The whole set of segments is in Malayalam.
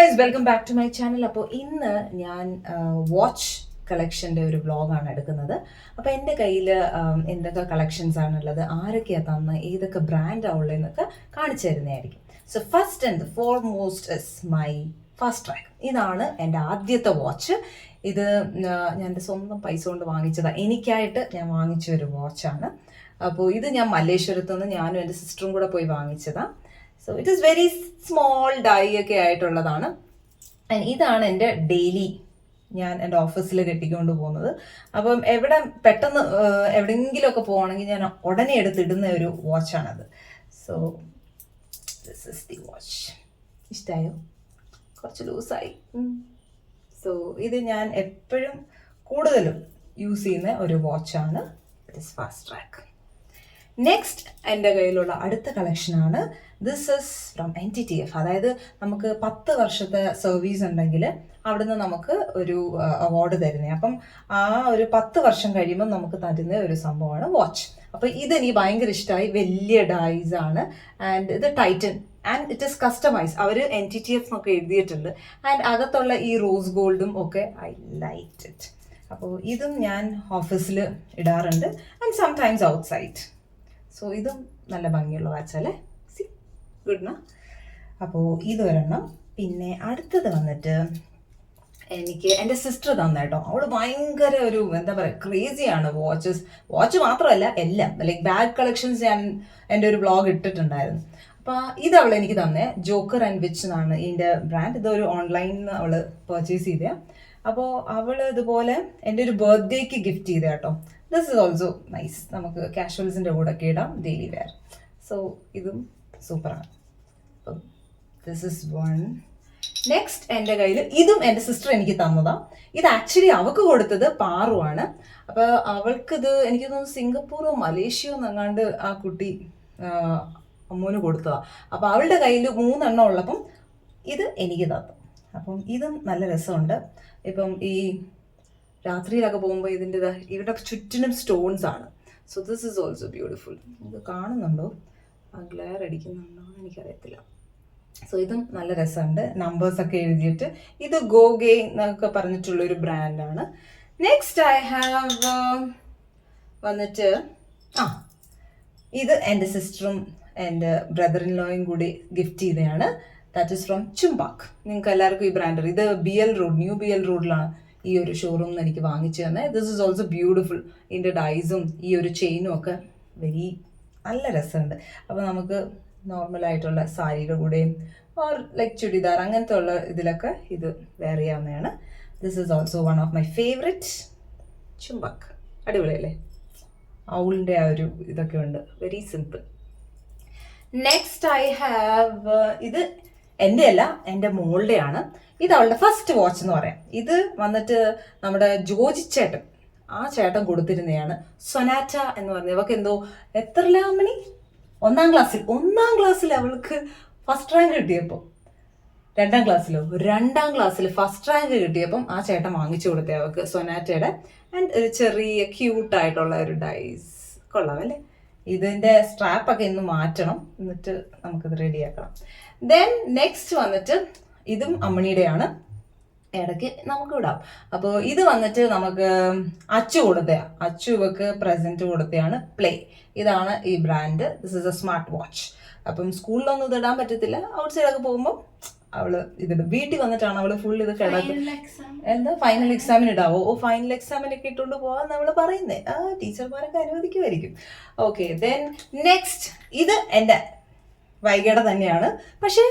Guys, welcome back to my channel. അപ്പോൾ ഇന്ന് ഞാൻ വാച്ച് കളക്ഷൻ്റെ ഒരു വ്ളോഗാണ് എടുക്കുന്നത്. അപ്പോൾ എൻ്റെ കയ്യിൽ എന്തൊക്കെ കളക്ഷൻസ് ആണുള്ളത്, ആരൊക്കെയാണ് തന്ന, ഏതൊക്കെ ബ്രാൻഡാണ് ഉള്ളതെന്നൊക്കെ കാണിച്ചു തരുന്നതായിരിക്കും. So first and foremost is my fast track. ഇതാണ് എൻ്റെ ആദ്യത്തെ വാച്ച്. ഇത് ഞാൻ എൻ്റെ സ്വന്തം പൈസ കൊണ്ട് വാങ്ങിച്ചതാണ്. എനിക്കായിട്ട് ഞാൻ വാങ്ങിച്ച ഒരു വാച്ചാണ്. അപ്പോൾ ഇത് ഞാൻ മല്ലേശ്വരത്തു നിന്ന് ഞാനും എൻ്റെ സിസ്റ്ററും കൂടെ പോയി വാങ്ങിച്ചതാണ്. So it is very small die ഒക്കെ ആയിട്ടുള്ളതാണ്. ഇതാണ് എൻ്റെ ഡെയിലി ഞാൻ എൻ്റെ ഓഫീസിൽ കെട്ടിക്കൊണ്ട് പോകുന്നത്. അപ്പം പെട്ടെന്ന് എവിടെയെങ്കിലുമൊക്കെ പോവുകയാണെങ്കിൽ ഞാൻ ഉടനെ എടുത്തിടുന്ന ഒരു വാച്ചാണത്. So this is the watch. ഇഷ്ടമായോ? കുറച്ച് ലൂസായി. സോ ഇത് ഞാൻ എപ്പോഴും കൂടുതലും യൂസ് ചെയ്യുന്ന ഒരു വാച്ചാണ്. It is fast track. Next എൻ്റെ കയ്യിലുള്ള അടുത്ത കളക്ഷനാണ്. This is from NTTF. അതായത് നമുക്ക് 10 വർഷത്തെ സർവീസ് ഉണ്ടെങ്കിൽ അവിടുന്ന് നമുക്ക് ഒരു അവാർഡ് തരുന്നത്. അപ്പം ആ ഒരു 10 വർഷം കഴിയുമ്പോൾ നമുക്ക് തരുന്ന ഒരു സംഭവമാണ് വാച്ച്. അപ്പോൾ ഇതെനിക്ക് ഭയങ്കര ഇഷ്ടമായി. വലിയ ഡൈസ് ആണ്. ആൻഡ് ഇത് Titan and it is customise. അവർ NTTF എന്നൊക്കെ എഴുതിയിട്ടുണ്ട്. ആൻഡ് അകത്തുള്ള ഈ റോസ് ഗോൾഡും ഒക്കെ ഐ ലൈക്ക് ഇറ്റ്. അപ്പോൾ ഇതും ഞാൻ ഓഫീസിൽ ഇടാറുണ്ട് ആൻഡ് സംടൈംസ് ഔട്ട്സൈഡ്. സോ ഇതും നല്ല ഭംഗിയുള്ള വാച്ചല്ലേ? C good. അപ്പോൾ ഇതൊരെണ്ണം. പിന്നെ അടുത്തത് വന്നിട്ട് എനിക്ക് എൻ്റെ സിസ്റ്റർ തന്ന കേട്ടോ. അവൾ ഭയങ്കര ഒരു എന്താ പറയുക ക്രേസിയാണ് വാച്ച് മാത്രമല്ല എല്ലാം. ലൈക്ക് ബാഗ് കളക്ഷൻസ് ഞാൻ എൻ്റെ ഒരു വ്ളോഗ് ഇട്ടിട്ടുണ്ടായിരുന്നു. അപ്പോൾ ഇത് അവൾ എനിക്ക് തന്നെ ജോക്കർ ആൻഡ് വിച്ച് എന്നാണ് ഇതിൻ്റെ ബ്രാൻഡ്. ഇതൊരു ഓൺലൈനിൽ നിന്ന് അവൾ പർച്ചേസ് ചെയ്ത. അപ്പോൾ അവൾ ഇതുപോലെ എൻ്റെ ഒരു ബർത്ത്ഡേക്ക് ഗിഫ്റ്റ് ചെയ്ത കേട്ടോ. This is also nice. നമുക്ക് കാഷ്വൽസിൻ്റെ കൂടെ ഒക്കെ ഇടാം, ഡെയിലി വെയർ. സോ ഇതും സൂപ്പറാണ്. അപ്പം ദിസ് ഇസ് വൺ. നെക്സ്റ്റ് എൻ്റെ കയ്യിൽ ഇതും എൻ്റെ സിസ്റ്റർ എനിക്ക് തന്നതാണ്. ഇത് ആക്ച്വലി അവൾക്ക് കൊടുത്തത് പാറുവാണ്. അപ്പോൾ അവൾക്കിത് എനിക്ക് തോന്നുന്നു സിംഗപ്പൂറോ മലേഷ്യയോ എന്നങ്ങാണ്ട് ആ കുട്ടി അമ്മൂന് കൊടുത്തതാണ്. അപ്പോൾ അവളുടെ കയ്യിൽ 3 എണ്ണം ഉള്ളപ്പം ഇത് എനിക്ക് തന്നു. അപ്പം ഇതും നല്ല രസമുണ്ട്. ഇപ്പം ഈ രാത്രിയിലൊക്കെ പോകുമ്പോൾ ഇവിടെ ചുറ്റിനും സ്റ്റോൺസ് ആണ്. So this is also beautiful. ഇത് കാണുന്നുണ്ടോ? ആ ഗ്ലെയർ അടിക്കുന്നുണ്ടോ എനിക്കറിയത്തില്ല. സോ ഇതും നല്ല രസമുണ്ട്. നമ്പേഴ്സൊക്കെ എഴുതിയിട്ട്. ഇത് ഗോഗെ എന്നൊക്കെ പറഞ്ഞിട്ടുള്ളൊരു ബ്രാൻഡാണ്. നെക്സ്റ്റ് ഐ ഹാവ് വന്നിട്ട് ഇത് എൻ്റെ സിസ്റ്ററും എൻ്റെ ബ്രദർ ഇൻ ലോയും കൂടി ഗിഫ്റ്റ് ചെയ്തതാണ്. That is from Chumbak. നിങ്ങൾക്ക് എല്ലാവർക്കും ഈ ബ്രാൻഡ്. ഇത് BL റോഡ്, ന്യൂ BL റോഡിലാണ് ഈ ഒരു ഷോറൂം എനിക്ക് വാങ്ങിച്ചു തന്നെ. This is also beautiful. ഇതിൻ്റെ ഡൈസും ഈ ഒരു ചെയിനും ഒക്കെ നല്ല രസമുണ്ട്. അപ്പോൾ നമുക്ക് നോർമലായിട്ടുള്ള സാരിയുടെ കൂടെയും ഓർ ലൈക്ക് ചുടിദാർ അങ്ങനത്തെ ഉള്ള ഇതിലൊക്കെ ഇത് വെയർ ചെയ്യാവുന്നതാണ്. This is also one of my favourite Chumbak. അടിപൊളിയല്ലേ? ഔളിൻ്റെ ആ ഒരു ഇതൊക്കെ ഉണ്ട്. Very simple. Next I have ഇത് എൻ്റെ അല്ല, എൻ്റെ മോളുടെയാണ്. ഇത് അവളുടെ ഫസ്റ്റ് വാച്ച് എന്ന് പറയാം. ഇത് വന്നിട്ട് നമ്മുടെ ജോജി ചേട്ടൻ, ആ ചേട്ടൻ കൊടുത്തിരുന്നതാണ്. സൊനാറ്റ എന്ന് പറഞ്ഞ അവൾക്ക് എന്തോ എത്രലാമണി 1ാം ക്ലാസ്സിൽ അവൾക്ക് ഫസ്റ്റ് റാങ്ക് കിട്ടിയപ്പോൾ 2ാം ക്ലാസ്സിൽ ഫസ്റ്റ് റാങ്ക് കിട്ടിയപ്പം ആ ചേട്ടൻ വാങ്ങിച്ചു കൊടുത്തേ അവൾക്ക് സൊനാറ്റയുടെ. ആൻഡ് ഒരു ചെറിയ ക്യൂട്ടായിട്ടുള്ള ഒരു ഡൈസ്. കൊള്ളാം അല്ലേ? ഇതിൻ്റെ സ്ട്രാപ്പൊക്കെ ഇന്ന് മാറ്റണം, എന്നിട്ട് നമുക്കിത് റെഡിയാക്കണം. ദെൻ നെക്സ്റ്റ് വന്നിട്ട് ഇതും അമ്മണിയുടെയാണ്. ഇടയ്ക്ക് നമുക്ക് ഇടാം. അപ്പോൾ ഇത് വന്നിട്ട് നമുക്ക് അച്ചു കൊടുത്തതാണ്. അച്ചു ഇവക്ക് പ്രസൻറ്റ് കൊടുത്തതാണ്. പ്ലേ. ഇതാണ് ഈ brand. This is A smart watch. അപ്പം സ്കൂളിലൊന്നും ഇത് ഇടാൻ പറ്റത്തില്ല. ഔട്ട് സൈഡൊക്കെ പോകുമ്പോൾ അവള് ഇതിടും. വീട്ടിൽ വന്നിട്ടാണ് അവള് ഫുൾ ഇത് കിടക്കും. എന്താ ഫൈനൽ എക്സാമിന് ഇടാവോ? ഫൈനൽ എക്സാമിനൊക്കെ ഇട്ടുകൊണ്ട് പോകാൻ നമ്മൾ പറയുന്നേ. ടീച്ചർമാരൊക്കെ അനുവദിക്കുമായിരിക്കും. ഓക്കെ. ദെൻ നെക്സ്റ്റ് ഇത് എൻ്റെ വൈകയുടെ തന്നെയാണ്. പക്ഷേ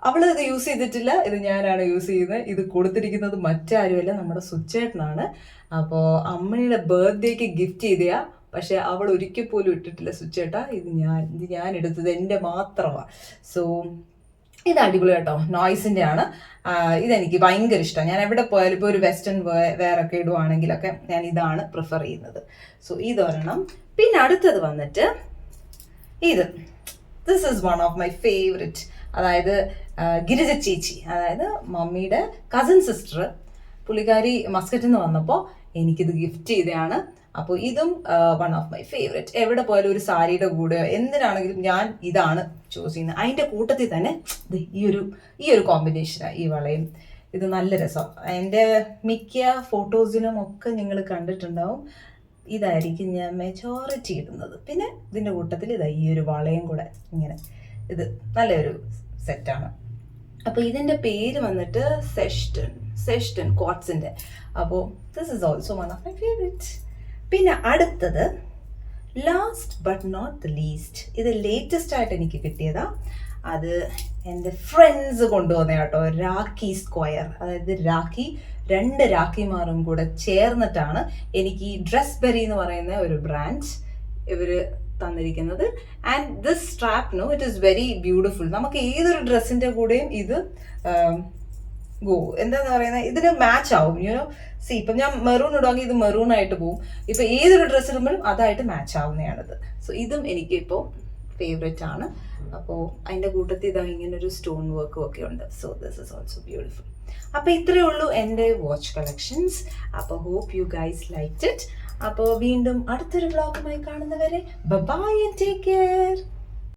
അവള് ഇത് യൂസ് ചെയ്തിട്ടില്ല. ഇത് ഞാനാണ് യൂസ് ചെയ്യുന്നത്. ഇത് കൊടുത്തിരിക്കുന്നത് മറ്റാരുമല്ല, നമ്മുടെ സുച്ചേട്ടനാണ്. അപ്പോൾ അമ്മയുടെ ബർത്ത്ഡേക്ക് ഗിഫ്റ്റ് ചെയ്തയാ. പക്ഷെ അവൾ ഒരിക്കൽ പോലും ഇട്ടിട്ടില്ല. സുച്ചേട്ടാ, ഇത് ഞാൻ എടുത്തത് എൻ്റെ മാത്രമാണ്. സോ ഇത് അടിപൊളി കേട്ടോ. നോയ്സിൻ്റെ ആണ്. ഇതെനിക്ക് ഭയങ്കര ഇഷ്ടമാണ്. ഞാൻ എവിടെ പോയാലും ഇപ്പോൾ ഒരു വെസ്റ്റേൺ വെയറൊക്കെ ഇടുവാണെങ്കിലൊക്കെ ഞാൻ ഇതാണ് പ്രിഫർ ചെയ്യുന്നത്. സോ ഇതൊരെണ്ണം. പിന്നെ അടുത്തത് വന്നിട്ട് ഇത്. This is one of my favourite. അതായത് ഗിരിജ ചേച്ചി, അതായത് മമ്മിയുടെ കസിൻ സിസ്റ്റർ, പുള്ളിക്കാരി മസ്കറ്റിൽ നിന്ന് വന്നപ്പോൾ എനിക്കിത് ഗിഫ്റ്റ് ചെയ്തതാണ്. അപ്പോൾ ഇതും വൺ ഓഫ് മൈ ഫേവറേറ്റ്. എവിടെ പോയാലും ഒരു സാരിയുടെ കൂടെ എന്തിനാണെങ്കിലും ഞാൻ ഇതാണ് ചൂസ് ചെയ്യുന്നത്. അതിൻ്റെ കൂട്ടത്തിൽ തന്നെ ഈ ഒരു കോമ്പിനേഷനാണ് ഈ വളയും. ഇത് നല്ല രസം. എൻ്റെ മിക്ക ഫോട്ടോസിലും ഒക്കെ നിങ്ങൾ കണ്ടിട്ടുണ്ടാവും, ഇതായിരിക്കും ഞാൻ മെജോറിറ്റി ഇടുന്നത്. പിന്നെ ഇതിൻ്റെ കൂട്ടത്തിൽ ഈ ഒരു വളയും കൂടെ ഇങ്ങനെ, ഇത് നല്ലൊരു സെറ്റാണ്. അപ്പോൾ ഇതിൻ്റെ പേര് വന്നിട്ട് സെസ്റ്റൺ ക്വാർട്സിൻ്റെ. അപ്പോൾ this is also one of my favourite. പിന്നെ അടുത്തത് last but not the least, ഇത് ലേറ്റസ്റ്റ് ആയിട്ട് എനിക്ക് കിട്ടിയതാ. അത് എൻ്റെ ഫ്രണ്ട്സ് കൊണ്ടുവന്ന കേട്ടോ, രാഖി സ്ക്വയർ. അതായത് രണ്ട് രാഖിമാരും കൂടെ ചേർന്നിട്ടാണ് എനിക്ക് ഈ ഡ്രസ് ബെറി എന്ന് പറയുന്ന ഒരു ബ്രാൻഡ് ഇവർ തന്നിരിക്കുന്നത്. And this strap no, it is very beautiful. നമുക്ക് ഏതൊരു ഡ്രസ്സിൻ്റെ കൂടെയും ഇത് എന്താന്ന് പറയുന്നത്, ഇതിന് മാച്ച് ആവും. യുനോ സി, ഇപ്പം ഞാൻ മെറൂൺ ഇടുവാങ്കിൽ ഇത് മെറൂൺ ആയിട്ട് പോവും. ഇപ്പം ഏതൊരു ഡ്രസ്സ് ഇടുമ്പോഴും അതായിട്ട് മാച്ച് ആവുന്നതാണിത്. സോ ഇതും എനിക്ക് ഇപ്പോൾ ഫേവറേറ്റ് ആണ്. അപ്പോൾ അതിൻ്റെ കൂട്ടത്തിൽ ഇതാ ഇങ്ങനൊരു സ്റ്റോൺ വർക്കും ഒക്കെ ഉണ്ട്. So this is also beautiful. അപ്പോൾ ഇത്രയേ ഉള്ളൂ എൻ്റെ വാച്ച് കളക്ഷൻസ്. അപ്പോൾ hope you guys liked it. അപ്പോൾ വീണ്ടും അടുത്തൊരു വ്ളോഗുമായി കാണുന്നവരെ ബൈ ആൻഡ് ടേക്ക് കെയർ.